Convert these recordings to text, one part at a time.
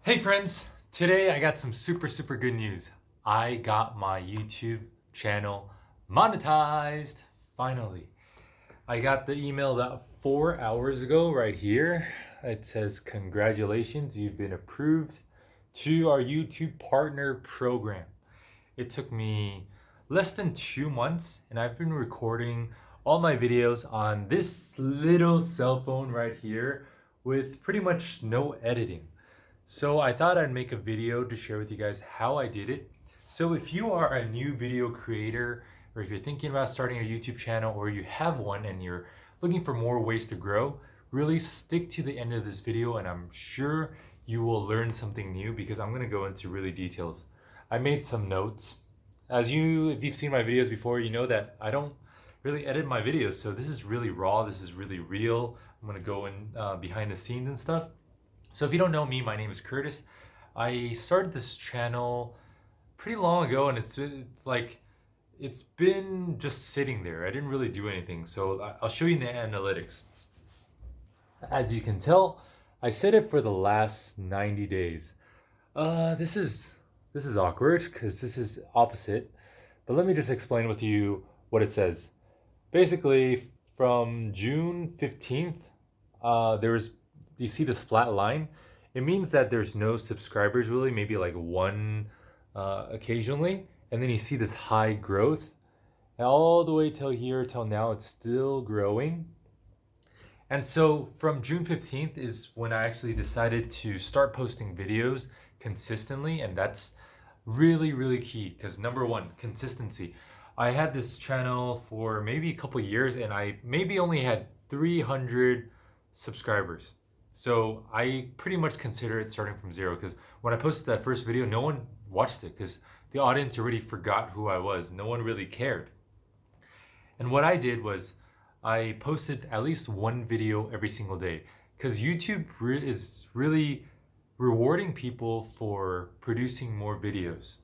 Hey friends, today I got some super good news. I got my YouTube channel monetized, finally. I got the email about 4 hours ago right here. It says, congratulations, you've been approved to our YouTube partner program. It took me less than 2 months and I've been recording all my videos on this little cell phone right here with pretty much no editing. So I thought I'd make a video to share with you guys how I did it. So if you are a new video creator, or if you're thinking about starting a YouTube channel, or you have one and you're looking for more ways to grow, really stick to the end of this video and I'm sure you will learn something new because I'm gonna go into really details. I made some notes. If you've seen my videos before, you know that I don't really edit my videos. So this is really raw, this is really real. I'm gonna go in behind the scenes and stuff. So if you don't know me, my name is Curtis. I started this channel pretty long ago and it's been just sitting there. I didn't really do anything. So I'll show you the analytics. As you can tell, I set it for the last 90 days. This is awkward because this is opposite. But let me just explain with you what it says. Basically, from June 15th, you see this flat line? It means that there's no subscribers really, maybe like one occasionally. And then you see this high growth. And all the way till here, till now, it's still growing. And so from June 15th is when I actually decided to start posting videos consistently. And that's really key because number one, consistency. I had this channel for maybe a couple years and I maybe only had 300 subscribers. So I pretty much consider it starting from zero because when I posted that first video, no one watched it because the audience already forgot who I was. No one really cared. And what I did was I posted at least one video every single day because YouTube is really rewarding people for producing more videos.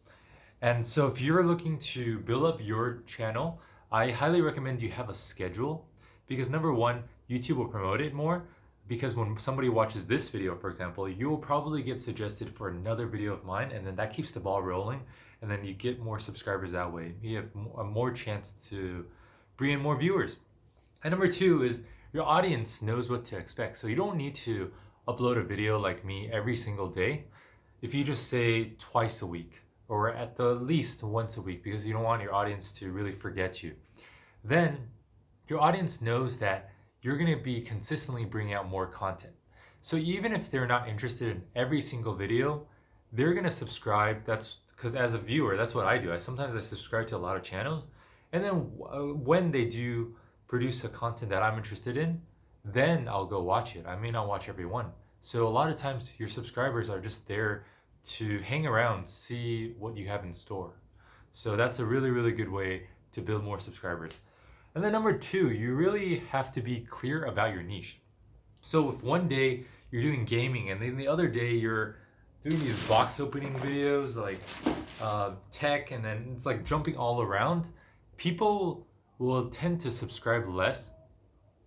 And so if you're looking to build up your channel, I highly recommend you have a schedule because number one, YouTube will promote it more. Because when somebody watches this video, for example, you will probably get suggested for another video of mine and then that keeps the ball rolling and then you get more subscribers that way. You have a more chance to bring in more viewers. And number two is your audience knows what to expect. So you don't need to upload a video like me every single day. If you just say twice a week or at the least once a week because you don't want your audience to really forget you, then your audience knows that you're going to be consistently bringing out more content. So even if they're not interested in every single video, they're going to subscribe. That's because as a viewer, that's what I do. Sometimes I subscribe to a lot of channels. And then when they do produce a content that I'm interested in, then I'll go watch it. I may not watch every one. So a lot of times your subscribers are just there to hang around, see what you have in store. So that's a really good way to build more subscribers. And then number two, you really have to be clear about your niche. So if one day you're doing gaming and then the other day you're doing these box opening videos like tech and then it's like jumping all around, people will tend to subscribe less.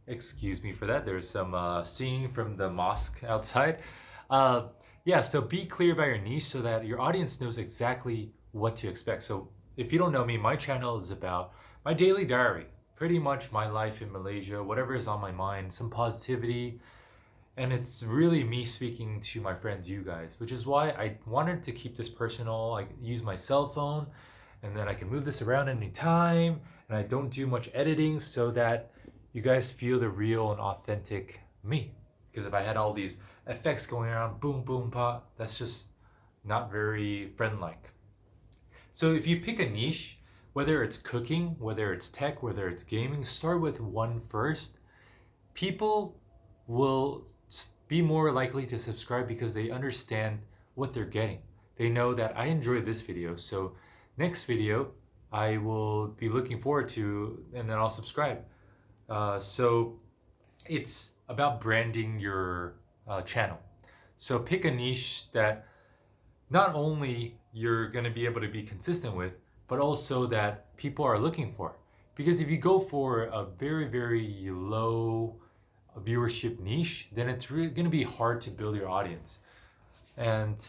Excuse me for that. There's some singing from the mosque outside. So be clear about your niche so that your audience knows exactly what to expect. So if you don't know me, my channel is about my daily diary. Pretty much my life in Malaysia, whatever is on my mind, some positivity. And it's really me speaking to my friends, you guys, which is why I wanted to keep this personal. I use my cell phone and then I can move this around anytime. And I don't do much editing so that you guys feel the real and authentic me. Because if I had all these effects going around, boom, boom, pop, that's just not very friend-like. So if you pick a niche, whether it's cooking, whether it's tech, whether it's gaming, start with one first. People will be more likely to subscribe because they understand what they're getting. They know that I enjoyed this video, so next video I will be looking forward to and then I'll subscribe. So it's about branding your channel. So pick a niche that not only you're going to be able to be consistent with, but also that people are looking for. Because if you go for a very low viewership niche, then it's really going to be hard to build your audience. And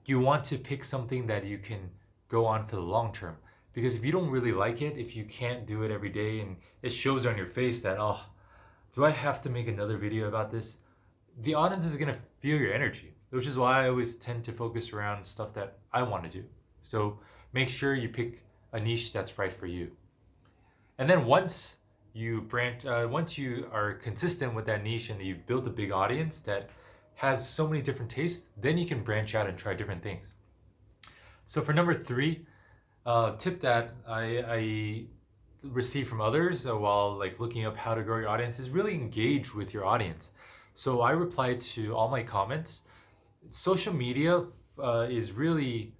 you want to pick something that you can go on for the long term. Because if you don't really like it, if you can't do it every day and it shows on your face that, oh, do I have to make another video about this? The audience is going to feel your energy, which is why I always tend to focus around stuff that I want to do. So make sure you pick a niche that's right for you. And then once once you are consistent with that niche and you've built a big audience that has so many different tastes, then you can branch out and try different things. So for number 3, tip that I received from others while like looking up how to grow your audience is really engage with your audience. So I replied to all my comments. Social media is really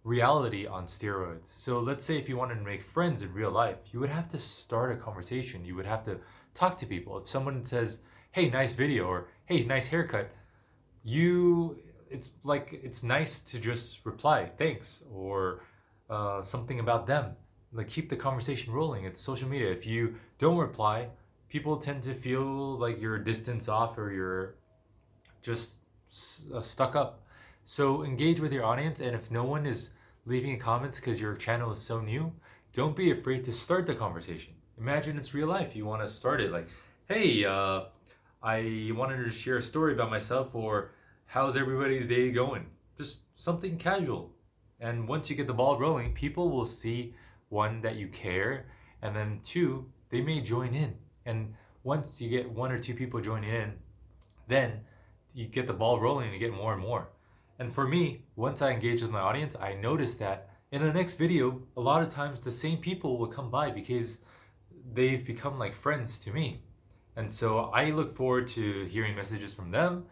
reality on steroids. So let's say if you wanted to make friends in real life, you would have to start a conversation. You would have to talk to people. If someone says, "Hey, nice video," or "Hey, nice haircut," it's nice to just reply, "Thanks," or something about them. Like keep the conversation rolling. It's social media. If you don't reply, people tend to feel like you're a distance off or you're just stuck up. So engage with your audience, and if no one is leaving comments because your channel is so new, don't be afraid to start the conversation. Imagine it's real life. You want to start it like, "Hey, I wanted to share a story about myself," or "How's everybody's day going?" Just something casual. And once you get the ball rolling, people will see, one, that you care, and then 2, they may join in. And once you get 1 or 2 people joining in, then you get the ball rolling and you get more and more. And for me, once I engage with my audience, I notice that in the next video, a lot of times the same people will come by because they've become like friends to me. And so I look forward to hearing messages from them,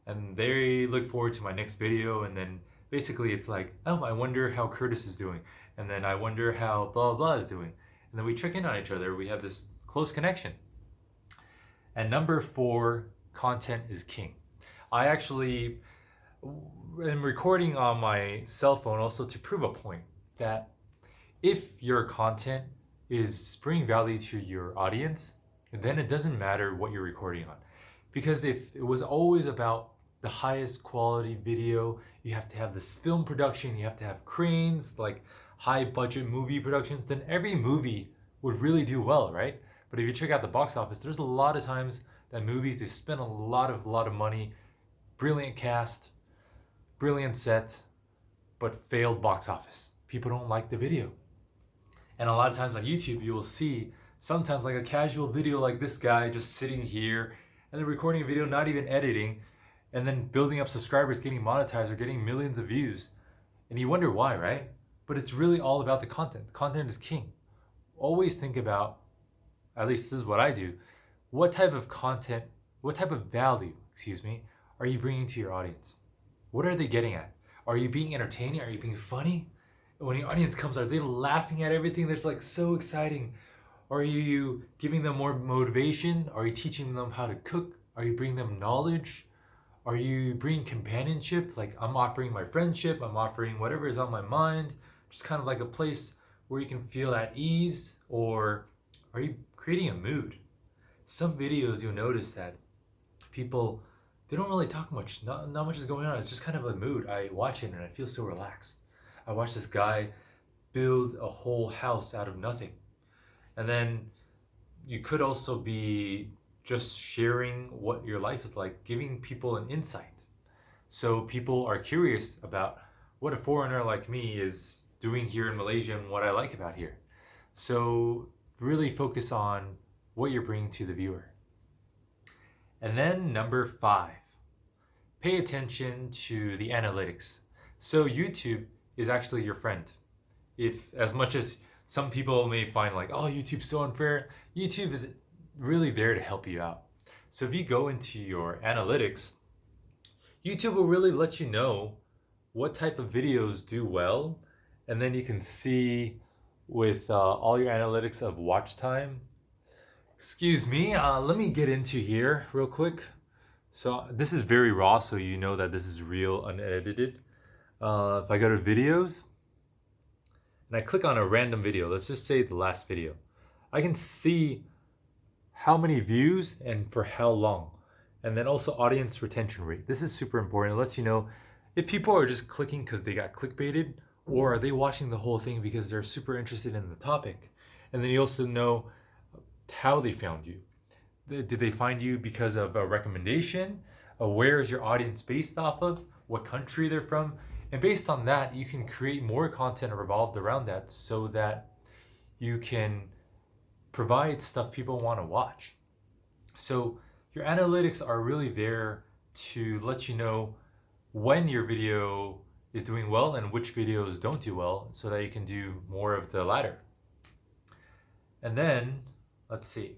and they look forward to my next video. And then basically it's like, "Oh, I wonder how Curtis is doing. And then I wonder how blah, blah is doing." And then we check in on each other. We have this close connection. And number 4, content is king. I actually am recording on my cell phone also to prove a point that if your content is bringing value to your audience, then it doesn't matter what you're recording on. Because if it was always about the highest quality video, you have to have this film production, you have to have cranes, like high budget movie productions, then every movie would really do well, right? But if you check out the box office, there's a lot of times that movies, they spend a lot of money, brilliant cast, brilliant set, but failed box office. People don't like the video. And a lot of times on YouTube, you will see sometimes like a casual video like this guy just sitting here and then recording a video, not even editing, and then building up subscribers, getting monetized or getting millions of views. And you wonder why, right? But it's really all about the content. The content is king. Always think about, at least this is what I do, what type of content, what type of value, are you bringing to your audience? What are they getting at? Are you being entertaining? Are you being funny? When your audience comes, are they laughing at everything that's like so exciting? Are you giving them more motivation? Are you teaching them how to cook? Are you bringing them knowledge? Are you bringing companionship? Like I'm offering my friendship, I'm offering whatever is on my mind, just kind of like a place where you can feel at ease. Or are you creating a mood? Some videos you'll notice that people, they don't really talk much. Not much is going on. It's just kind of a mood. I watch it and I feel so relaxed. I watch this guy build a whole house out of nothing. And then you could also be just sharing what your life is like, giving people an insight. So people are curious about what a foreigner like me is doing here in Malaysia and what I like about here. So really focus on what you're bringing to the viewer. And then number 5, pay attention to the analytics. So YouTube is actually your friend. If, as much as some people may find like, "Oh, YouTube's so unfair," YouTube is really there to help you out. So if you go into your analytics, YouTube will really let you know what type of videos do well. And then you can see with all your analytics of watch time. Excuse me, let me get into here real quick. So this is very raw, so you know that this is real, unedited. If I go to videos and I click on a random video, let's just say the last video, I can see how many views and for how long. And then also audience retention rate. This is super important. It lets you know if people are just clicking because they got clickbaited, or are they watching the whole thing because they're super interested in the topic. And then you also know how they found you. Did they find you because of a recommendation? Where is your audience based off of? What country they're from? And based on that, you can create more content revolved around that so that you can provide stuff people want to watch. So your analytics are really there to let you know when your video is doing well and which videos don't do well so that you can do more of the latter. And then, let's see.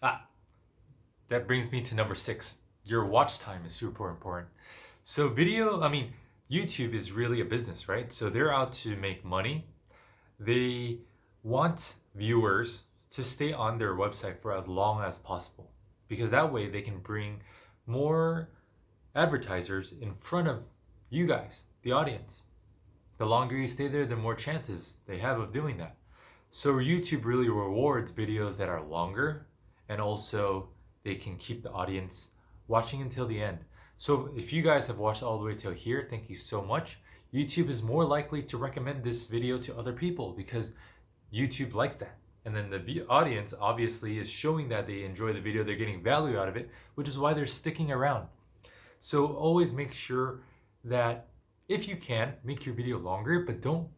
That brings me to number 6. Your watch time is super important. So YouTube is really a business, right? So they're out to make money. They want viewers to stay on their website for as long as possible, because that way they can bring more advertisers in front of you guys, the audience. The longer you stay there, the more chances they have of doing that. So YouTube really rewards videos that are longer, and also they can keep the audience watching until the end. So if you guys have watched all the way till here, thank you so much. YouTube is more likely to recommend this video to other people because YouTube likes that. And then the audience obviously is showing that they enjoy the video, they're getting value out of it, which is why they're sticking around. So always make sure that if you can, make your video longer, but don't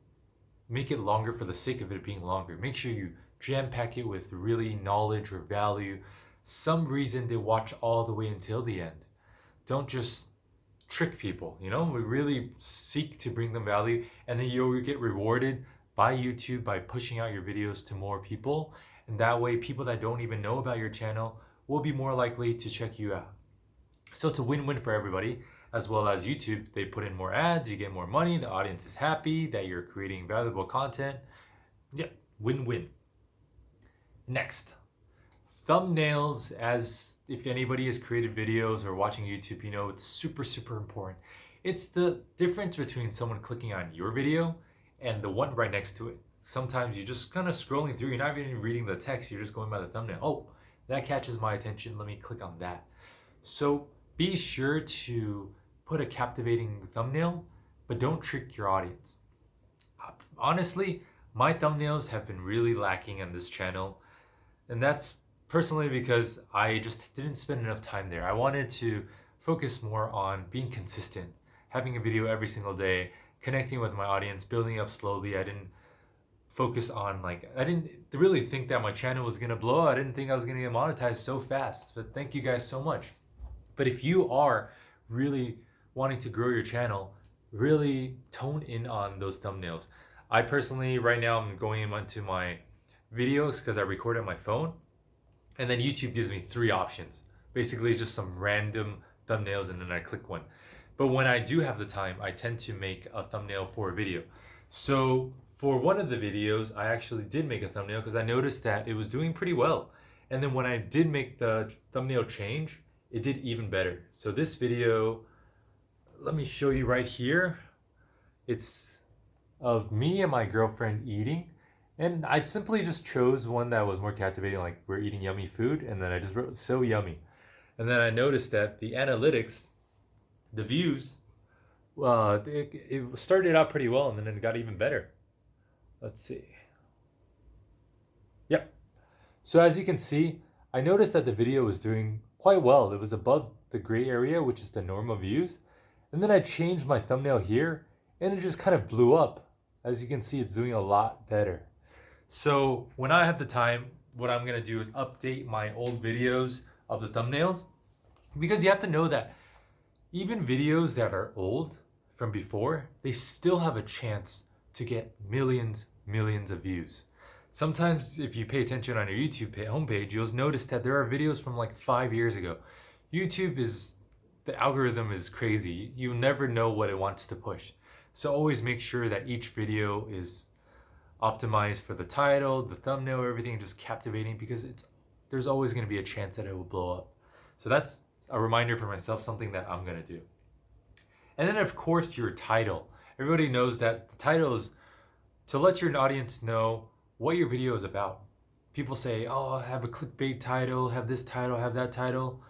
make it longer for the sake of it being longer. Make sure you jam pack it with really knowledge or value, some reason they watch all the way until the end. Don't just trick people, we really seek to bring them value, and then you'll get rewarded by YouTube by pushing out your videos to more people. And that way, people that don't even know about your channel will be more likely to check you out. So it's a win-win for everybody, as well as YouTube. They put in more ads, you get more money, the audience is happy that you're creating valuable content. Yeah, win-win. Next, thumbnails. As if anybody has created videos or watching YouTube, it's super, super important. It's the difference between someone clicking on your video and the one right next to it. Sometimes you're just kind of scrolling through, you're not even reading the text, you're just going by the thumbnail. Oh, that catches my attention, let me click on that. So be sure to put a captivating thumbnail, but don't trick your audience. Honestly, my thumbnails have been really lacking on this channel, and that's personally because I just didn't spend enough time there. I wanted to focus more on being consistent, having a video every single day, connecting with my audience, building up slowly. I didn't focus on I didn't really think that my channel was gonna blow up. I didn't think I was gonna get monetized so fast. But thank you guys so much. But if you are really wanting to grow your channel, really tone in on those thumbnails. I personally, right now, I'm going into my videos because I record on my phone, and then YouTube gives me 3 options. Basically, it's just some random thumbnails, and then I click one. But when I do have the time, I tend to make a thumbnail for a video. So for one of the videos, I actually did make a thumbnail because I noticed that it was doing pretty well. And then when I did make the thumbnail change, it did even better. So this video, let me show you right here. It's of me and my girlfriend eating. And I simply just chose one that was more captivating, like we're eating yummy food. And then I just wrote so yummy. And then I noticed that the analytics, the views, it started out pretty well and then it got even better. Let's see. Yep. So as you can see, I noticed that the video was doing quite well. It was above the gray area, which is the normal views. And then I changed my thumbnail here and it just kind of blew up. As you can see, it's doing a lot better. So when I have the time, what I'm going to do is update my old videos of the thumbnails, because you have to know that even videos that are old from before, they still have a chance to get millions of views. Sometimes if you pay attention on your YouTube homepage, you'll notice that there are videos from like 5 years ago. The algorithm is crazy. You never know what it wants to push. So always make sure that each video is optimized for the title, the thumbnail, everything just captivating, because there's always going to be a chance that it will blow up. So that's a reminder for myself, something that I'm going to do. And then of course your title. Everybody knows that the title is to let your audience know what your video is about. People say, oh, have a clickbait title, have this title, have that title.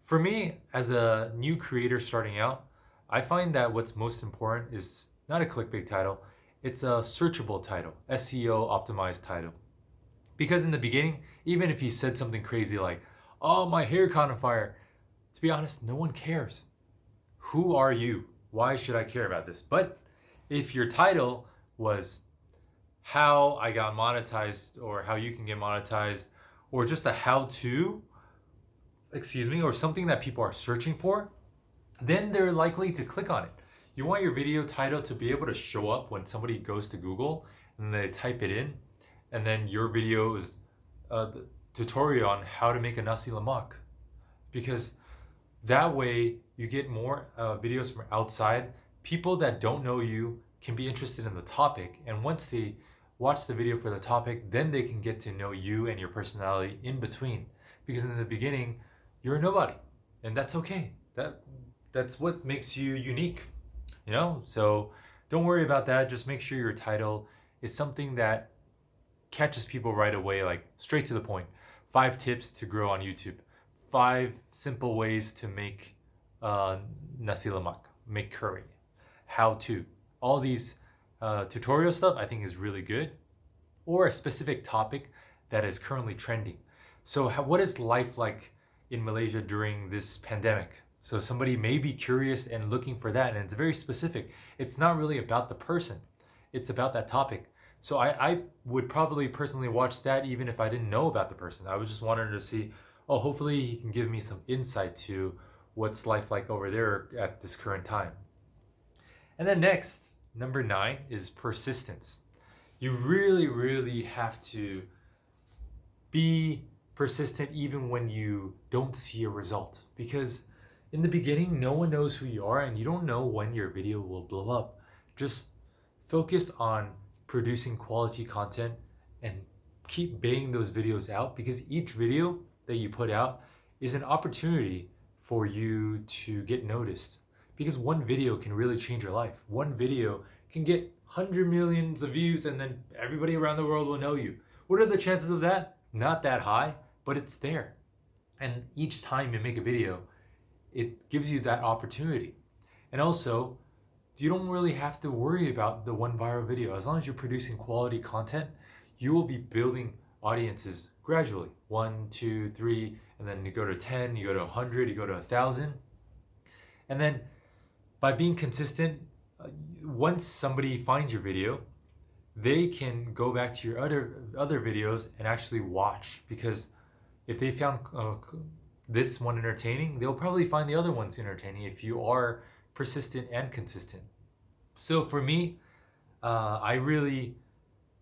For me, as a new creator starting out, I find that what's most important is not a clickbait title, it's a searchable title, SEO optimized title. Because in the beginning, even if you said something crazy like, oh, my hair caught on fire, to be honest, no one cares. Who are you? Why should I care about this? But if your title was how I got monetized or how you can get monetized or just a how to, or something that people are searching for, then they're likely to click on it. You want your video title to be able to show up when somebody goes to Google and they type it in, and then your video is the tutorial on how to make a nasi lemak. Because that way you get more videos from outside. People that don't know you can be interested in the topic, and once they watch the video for the topic, then they can get to know you and your personality in between. Because in the beginning, you're a nobody, and that's okay. That's what makes you unique, you know? So don't worry about that. Just make sure your title is something that catches people right away, like straight to the point. 5 tips to grow on YouTube. 5 simple ways to make nasi lemak, make curry. How to. All these tutorial stuff I think is really good. Or a specific topic that is currently trending. So what is life like in Malaysia during this pandemic? So somebody may be curious and looking for that, and it's very specific. It's not really about the person. It's about that topic. So I would probably personally watch that even if I didn't know about the person. I was just wanting to see, oh, hopefully he can give me some insight to what's life like over there at this current time. And then next, number 9 is persistence. You really, really have to be persistent even when you don't see a result. Because in the beginning, no one knows who you are and you don't know when your video will blow up. Just focus on producing quality content and keep banging those videos out, because each video that you put out is an opportunity for you to get noticed. Because one video can really change your life. One video can get 100 millions of views and then everybody around the world will know you. What are the chances of that? Not that high, but it's there. And each time you make a video, it gives you that opportunity. And also, you don't really have to worry about the one viral video. As long as you're producing quality content, you will be building audiences gradually. 1, 2, 3, and then you go to 10, you go to 100, you go to 1,000. And then by being consistent, once somebody finds your video, they can go back to your other videos and actually watch, because if they found this one entertaining, they'll probably find the other ones entertaining if you are persistent and consistent. So for me, I really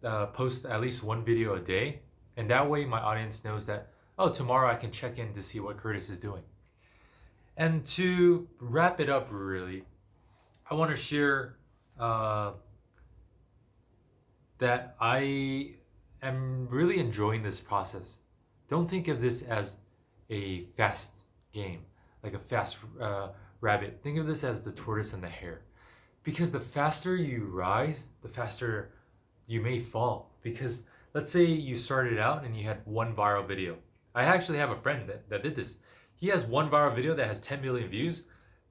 post at least one video a day, and that way my audience knows that, oh, tomorrow I can check in to see what Curtis is doing. And to wrap it up, really, I want to share that I am really enjoying this process. Don't think of this as a fast game, like a fast rabbit. Think of this as the tortoise and the hare. Because the faster you rise, the faster you may fall. Because let's say you started out and you had one viral video. I actually have a friend that did this. He has one viral video that has 10 million views,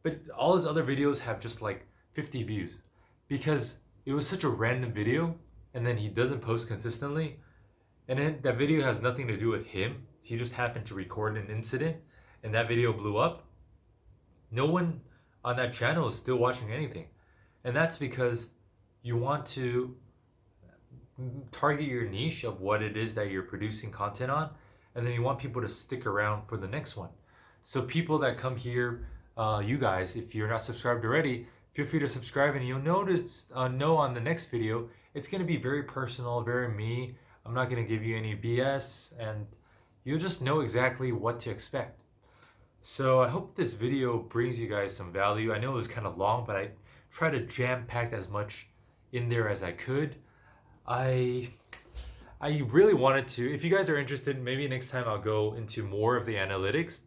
but all his other videos have just like 50 views. Because it was such a random video, and then he doesn't post consistently, and then that video has nothing to do with him. He just happened to record an incident, and that video blew up. No one on that channel is still watching anything. And that's because you want to target your niche of what it is that you're producing content on, and then you want people to stick around for the next one. So people that come here, you guys, if you're not subscribed already, feel free to subscribe, and you'll know on the next video, it's going to be very personal, very me. I'm not going to give you any BS, and you'll just know exactly what to expect. So I hope this video brings you guys some value. I know it was kind of long, but I tried to jam-pack as much in there as I could. I really wanted to, if you guys are interested, maybe next time I'll go into more of the analytics.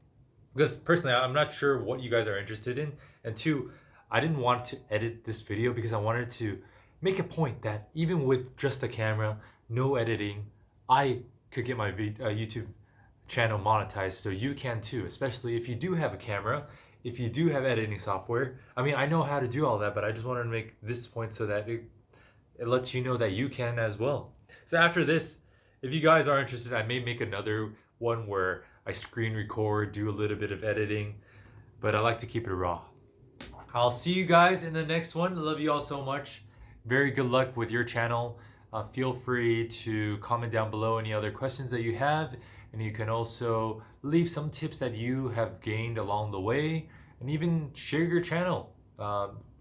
Because personally, I'm not sure what you guys are interested in. And 2, I didn't want to edit this video because I wanted to make a point that even with just a camera, no editing, I could get my YouTube channel monetized so you can too, especially if you do have a camera, if you do have editing software. I mean, I know how to do all that, but I just wanted to make this point so that it lets you know that you can as well. So after this, if you guys are interested, I may make another one where I screen record, do a little bit of editing, but I like to keep it raw. I'll see you guys in the next one. Love you all so much. Very good luck with your channel. Feel free to comment down below any other questions that you have, and you can also leave some tips that you have gained along the way, and even share your channel.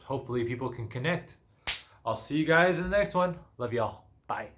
Hopefully people can connect. I'll see you guys in the next one. Love y'all. Bye.